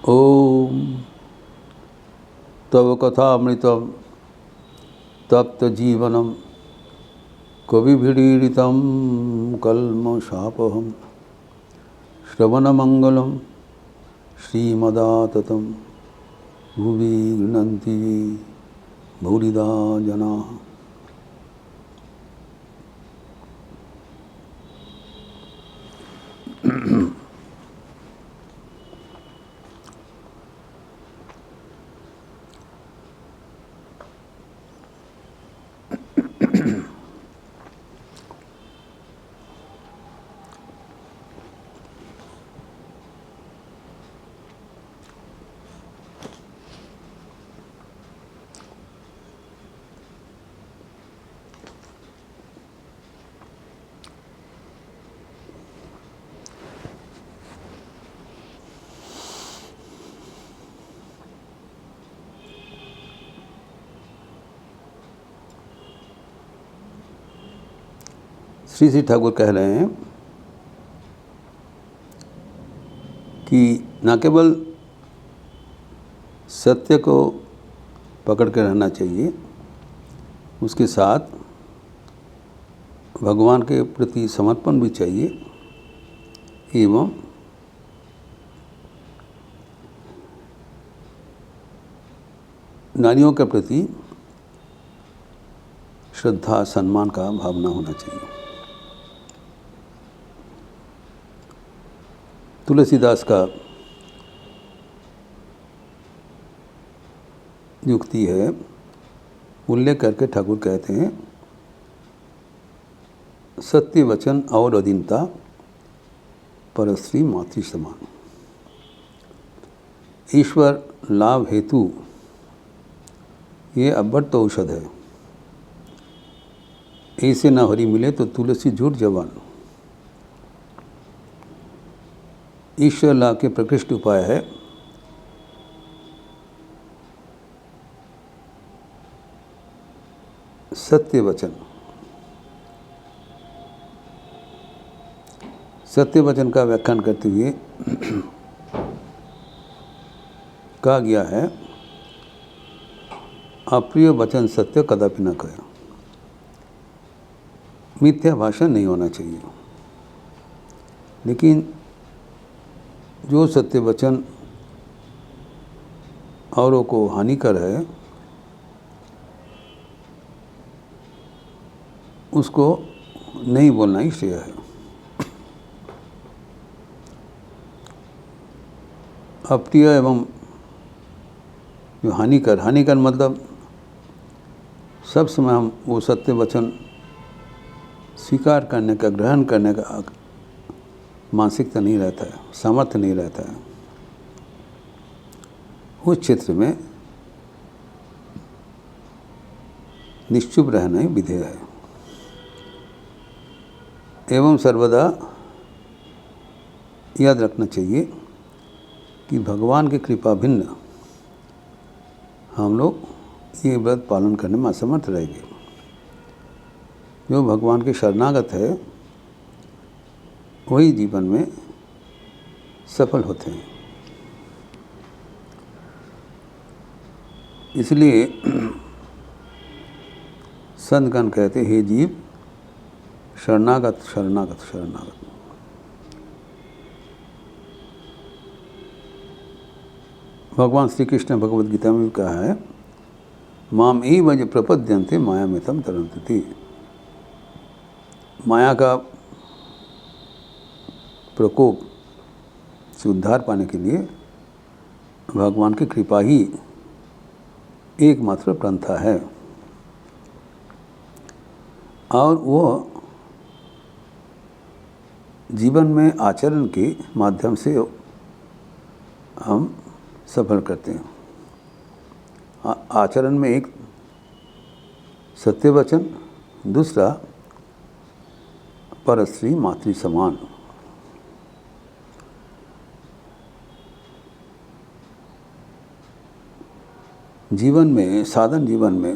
ओम तव कथामृतम तप्त जीवनम कविभिरीडितं कल्मषापहं श्रवणमंगलम श्रीमदाततं भुवि गृह्णन्ति भूरिदा जनाः। श्री श्री ठाकुर कह रहे हैं कि न केवल सत्य को पकड़ के रहना चाहिए, उसके साथ भगवान के प्रति समर्पण भी चाहिए एवं नारियों के प्रति श्रद्धा सम्मान का भावना होना चाहिए। तुलसीदास का युक्ति है, उल्लेख करके ठाकुर कहते हैं, सत्य वचन और अधीनता परस्त्री मातृ समान। ईश्वर लाभ हेतु ये अव्यक्त औषध है। ऐसे न हरि मिले तो तुलसी झूठ जवान। ईश्वर लाभ के प्रकृष्ट उपाय है सत्य वचन। सत्य वचन का व्याख्यान करते हुए कहा गया है, अप्रिय वचन सत्य कदापि न कहे। मिथ्या भाषण नहीं होना चाहिए, लेकिन जो सत्य वचन औरों को हानिकर है उसको नहीं बोलना ही श्रेय है। अप्रिय एवं जो हानिकर मतलब सब समय हम वो सत्य वचन स्वीकार करने का, ग्रहण करने का मानसिकता नहीं रहता है, सामर्थ्य नहीं रहता है। उस क्षेत्र में निश्चुप रहना ही विधेय है। एवं सर्वदा याद रखना चाहिए कि भगवान की कृपा भिन्न हम लोग ये व्रत पालन करने में असमर्थ रहेंगे। जो भगवान के शरणागत है वही जीवन में सफल होते हैं। इसलिए संतगण कहते, हे जीव शरणागत शरणागत शरणागत। भगवान श्री कृष्ण भगवद गीता में भी कहा है, माम एव य प्रपद्यन्ते मायामितं तरन्ति। माया का प्रकोप से उद्धार पाने के लिए भगवान की कृपा ही एकमात्र पंथा है। और वो जीवन में आचरण के माध्यम से हम सफल करते हैं। आचरण में एक सत्य वचन, दूसरा परस्त्री मातृ समान। जीवन में, साधन जीवन में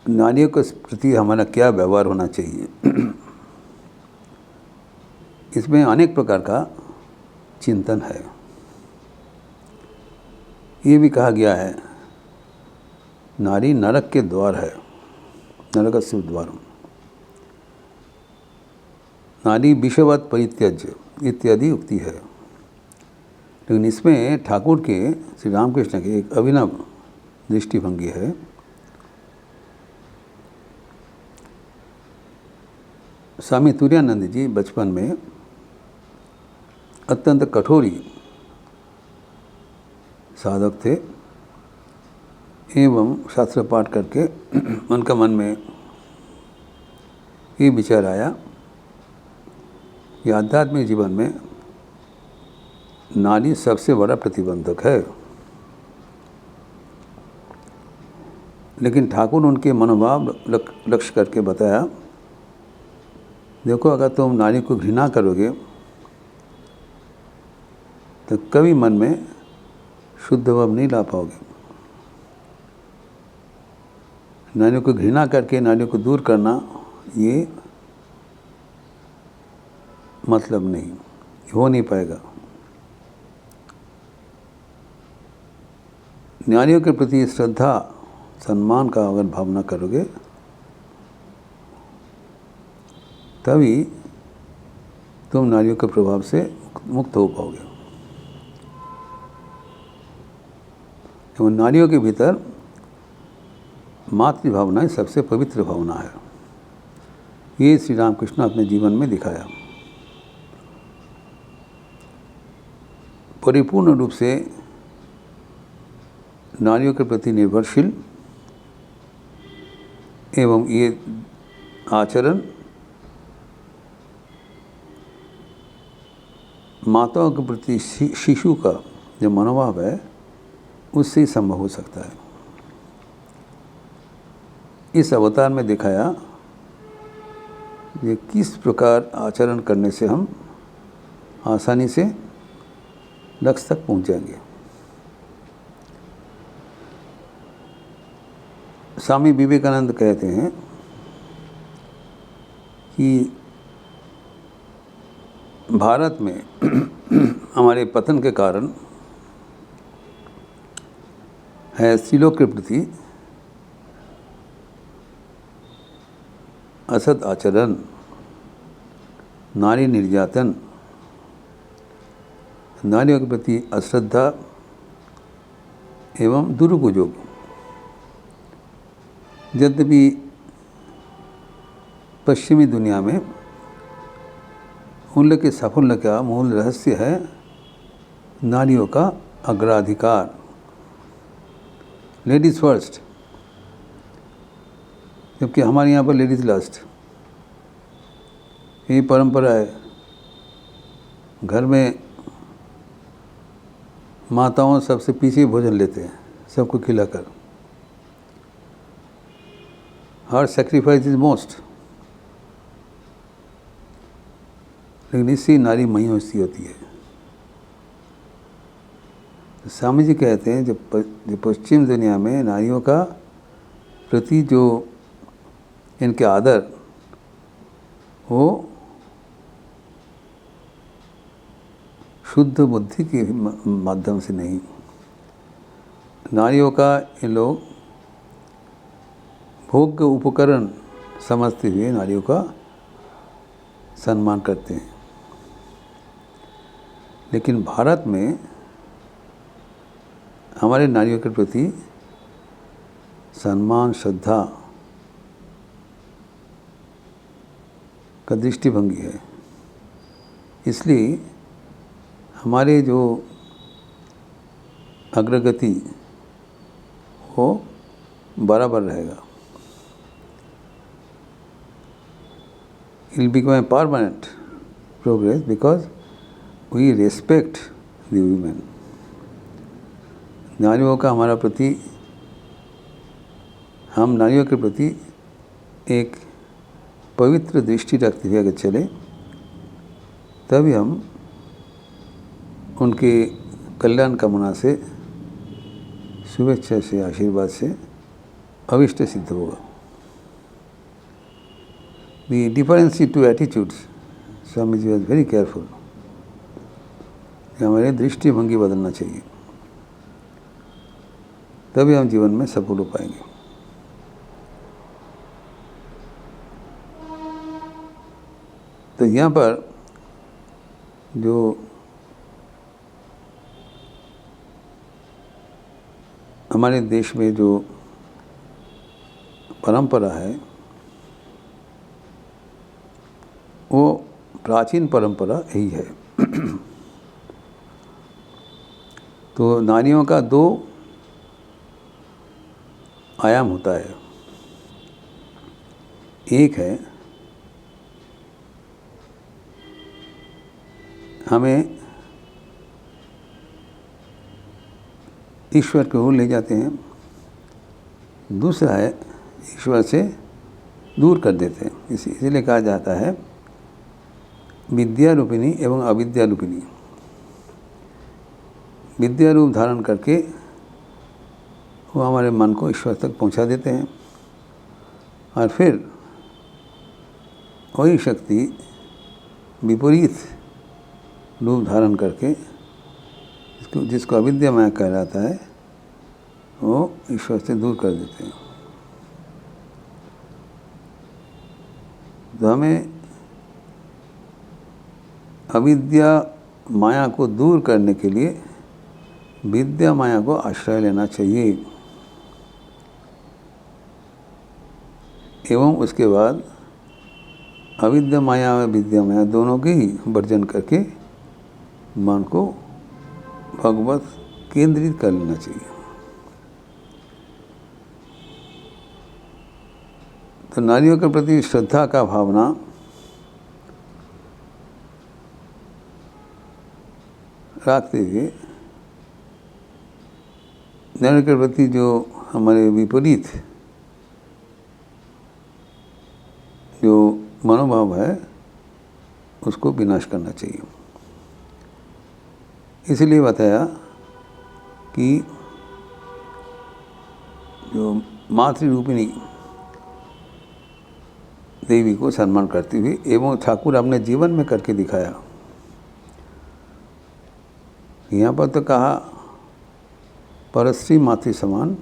नारियों के प्रति हमारा क्या व्यवहार होना चाहिए। इसमें अनेक प्रकार का चिंतन है। ये भी कहा गया है, नारी नरक के द्वार है, नरकस्य द्वारम, नारी विषवत परित्यज्य इत्यादि उक्ति है। लेकिन इसमें ठाकुर के, श्री रामकृष्ण के एक अभिनव दृष्टिभंगी है। स्वामी तुरानंद जी बचपन में अत्यंत कठोरी साधक थे एवं शास्त्र पाठ करके उनका मन में ये विचार आया कि आध्यात्मिक जीवन में नारी सबसे बड़ा प्रतिबंधक है। लेकिन ठाकुर उनके मनोभाव लक्ष्य करके बताया, देखो अगर तुम नारी को घृणा करोगे तो कभी मन में शुद्ध भाव नहीं ला पाओगे। नारियों को घृणा करके नारियों को दूर करना ये मतलब नहीं, हो नहीं पाएगा। नारियों के प्रति श्रद्धा सम्मान का अगर भावना करोगे तभी तुम नारियों के प्रभाव से मुक्त हो पाओगे। एवं नारियों के भीतर मातृ भावना सबसे पवित्र भावना है। ये श्री रामकृष्ण अपने जीवन में दिखाया। परिपूर्ण रूप से नारियों के प्रति निर्भरशील एवं ये आचरण माताओं के प्रति शिशु का जो मनोभाव है उससे ही संभव हो सकता है। इस अवतार में दिखाया ये किस प्रकार आचरण करने से हम आसानी से लक्ष्य तक पहुंच जाएंगे। स्वामी विवेकानंद कहते हैं कि भारत में हमारे पतन के कारण है स्त्रीलों के प्रति असद आचरण, नारी निर्यातन, नारियों के प्रति अश्रद्धा एवं दुरुपयोग। यद्यपि पश्चिमी दुनिया में उन के साफल्य का मूल रहस्य है नारियों का अग्राधिकार, लेडीज़ फर्स्ट, जबकि हमारे यहाँ पर लेडीज़ लास्ट। यही परंपरा है। घर में माताओं सबसे पीछे भोजन लेते हैं, सबको खिलाकर। हर सेक्रीफाइस इज मोस्ट। लेकिन इससे नारी महिषी होती है। स्वामी जी कहते हैं जो पश्चिम दुनिया में नारियों का प्रति जो इनके आदर वो शुद्ध बुद्धि के माध्यम से नहीं, नारियों का ये लोग भोग्य उपकरण समझते हुए नारियों का सम्मान करते हैं। लेकिन भारत में हमारे नारियों के प्रति सम्मान, श्रद्धा का दृष्टिभंगी है। इसलिए हमारे जो अग्रगति वो बराबर रहेगा। It will become a permanent progress because we respect the women. नारियों का हमारा प्रति, हम नारियों के प्रति एक पवित्र दृष्टि रखते हुए अगर चले तभी हम उनके कल्याण कामना से, शुभेच्छा से, आशीर्वाद से अविष्ट सिद्ध होगा। The difference to attitudes, Swamiji was very careful. हमारे दृष्टिभंगी बदलना चाहिए, तभी हम जीवन में सफल हो पाएंगे। तो यहाँ पर जो हमारे देश में जो परंपरा है वो प्राचीन परंपरा यही है। तो नारियों का 2 आयाम होता है। एक है हमें ईश्वर की ओर ले जाते हैं, दूसरा है ईश्वर से दूर कर देते हैं। इसलिए कहा जाता है विद्या रूपिणी एवं अविद्या रूपिणी। विद्या रूप धारण करके वो हमारे मन को ईश्वर तक पहुंचा देते हैं, और फिर वही शक्ति विपरीत रूप धारण करके जिसको अविद्या माया कहलाता है वो ईश्वर से दूर कर देते हैं। तो हमें अविद्या माया को दूर करने के लिए विद्या माया को आश्रय लेना चाहिए, एवं उसके बाद अविद्या माया और विद्या माया दोनों के ही वर्जन करके मन को भगवत केंद्रित कर लेना चाहिए। तो नारियों के प्रति श्रद्धा का भावना रखते हुए नारियों के प्रति जो हमारे विपरीत जो मनोभाव है उसको विनाश करना चाहिए। इसलिए बताया कि जो मातृरूपिणी देवी को सम्मान करते हुए एवं ठाकुर अपने जीवन में करके दिखाया। यहाँ पर तो कहा परश्री मातृ समान,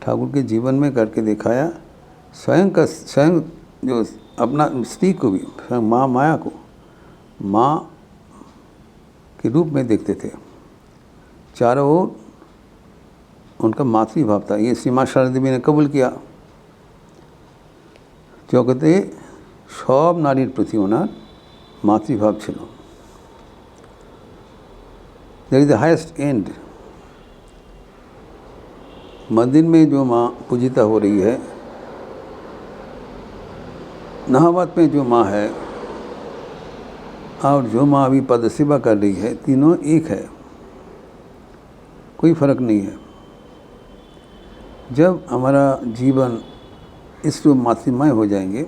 ठाकुर के जीवन में करके दिखाया। स्वयं जो अपना स्त्री को भी, स्वयं माँ माया को माँ के रूप में देखते थे, चारों ओर उनका मातृभाव था। ये श्री माँ शारदा देवी ने कबूल किया। जगते सब नारीर प्रति ओनार मातृभाव छिलो। That is the highest and. मंदिर में जो माँ पूजिता हो रही है, नहावत में जो माँ है और जो माँ अभी पद सेवा कर रही है, तीनों एक है, कोई फर्क नहीं है। जब हमारा जीवन इस रूप मातृमय हो जाएंगे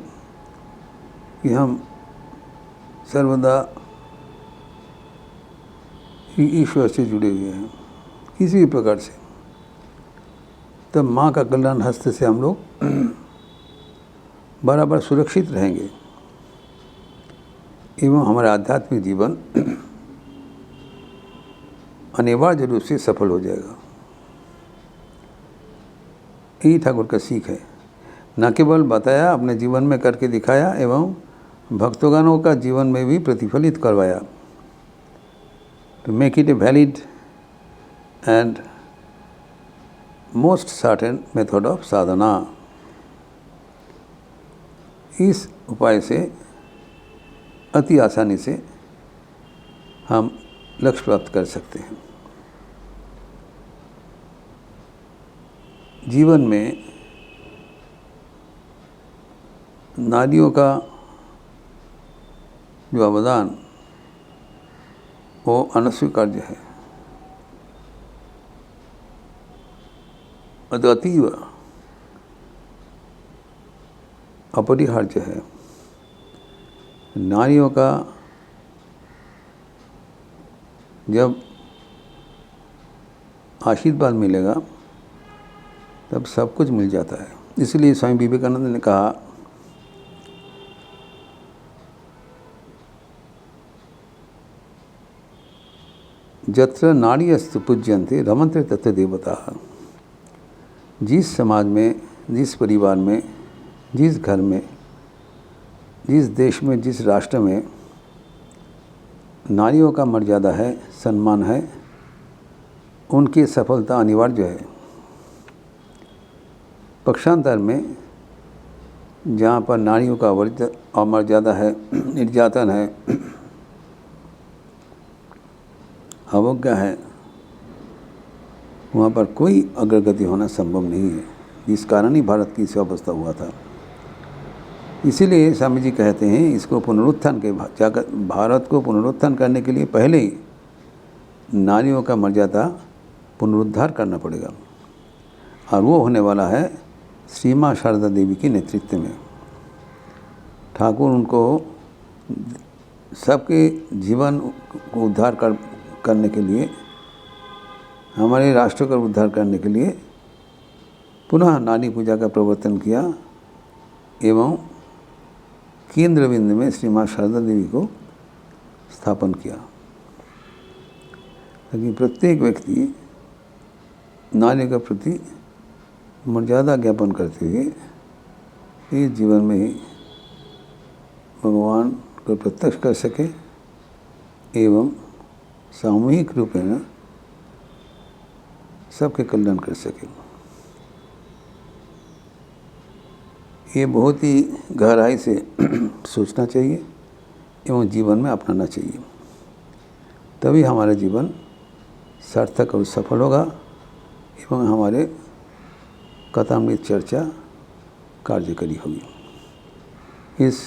कि हम सर्वदा ईश्वर से जुड़े हुए हैं किसी भी प्रकार से, तब माँ का कल्याण हस्त से हम लोग बराबर सुरक्षित रहेंगे एवं हमारा आध्यात्मिक जीवन अनिवार्य रूप से सफल हो जाएगा। यही ठाकुर का सीख है। न केवल बताया, अपने जीवन में करके दिखाया एवं भक्तगणों का जीवन में भी प्रतिफलित करवाया। To make it a valid and most certain method of साधना। इस उपाय से अति आसानी से हम लक्ष्य प्राप्त कर सकते हैं। जीवन में नारियों का जो अवदान वो अनस्वीकार्य है, अतीव अपरिहार्य है। नारियों का जब आशीर्वाद मिलेगा तब सब कुछ मिल जाता है। इसलिए स्वामी विवेकानंद ने कहा जत्र नार्यस्तु पूज्यन्ते रमन्ते तत्र देवताः। जिस समाज में, जिस परिवार में, जिस घर में, जिस देश में, जिस राष्ट्र में नारियों का मर्यादा है, सम्मान है, उनकी सफलता अनिवार्य है। पक्षांतर में जहाँ पर नारियों का अमर्यादा है, निर्यातन है, अवज्ञा है, वहाँ पर कोई अग्रगति होना संभव नहीं है, जिस कारण ही भारत की इस अवस्था हुआ था। इसीलिए स्वामी जी कहते हैं इसको पुनरुत्थान के जाकर भारत को पुनरुत्थान करने के लिए पहले ही नारियों का मर्यादा पुनरुद्धार करना पड़ेगा, और वो होने वाला है श्री माँ शारदा देवी के नेतृत्व में। ठाकुर उनको सबके जीवन को उद्धार करने के लिए, हमारे राष्ट्र का उद्धार करने के लिए पुनः नारी पूजा का प्रवर्तन किया एवं केंद्र बिंदु में श्री माँ शारदा देवी को स्थापन किया, ताकि प्रत्येक व्यक्ति नारी के प्रति मर्यादा ज्ञापन करते हुए इस जीवन में ही भगवान को प्रत्यक्ष कर सके एवं सामूहिक रूप में सबके कल्याण कर सके। ये बहुत ही गहराई से सोचना चाहिए एवं जीवन में अपनाना चाहिए, तभी हमारा जीवन सार्थक और सफल होगा एवं हमारे कथामृत चर्चा कार्यकरी होगी। इस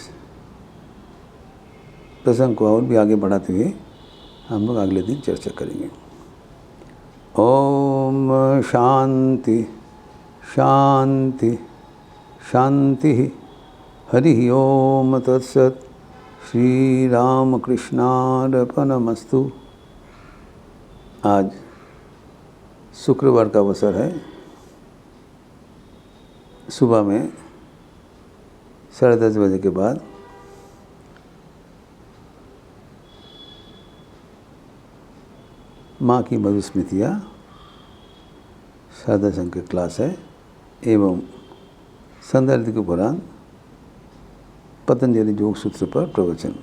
प्रसंग को और भी आगे बढ़ाते हुए हम लोग अगले दिन चर्चा करेंगे। ओम शांति शांति शांति। हरि ओम तत्सत। श्री राम कृष्णार्पणमस्तु। आज शुक्रवार का अवसर है। सुबह में 10:30 बजे के बाद माँ की मधुस्मृतियाँ शारदा संघ की क्लास है एवं संदर्भ के पुराण पतंजलि योग सूत्र पर प्रवचन,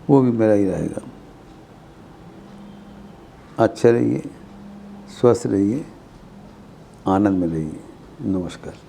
वो भी मेरा ही रहेगा। अच्छे रहिए, स्वस्थ रहिए, आनंद में रहिए। नमस्कार।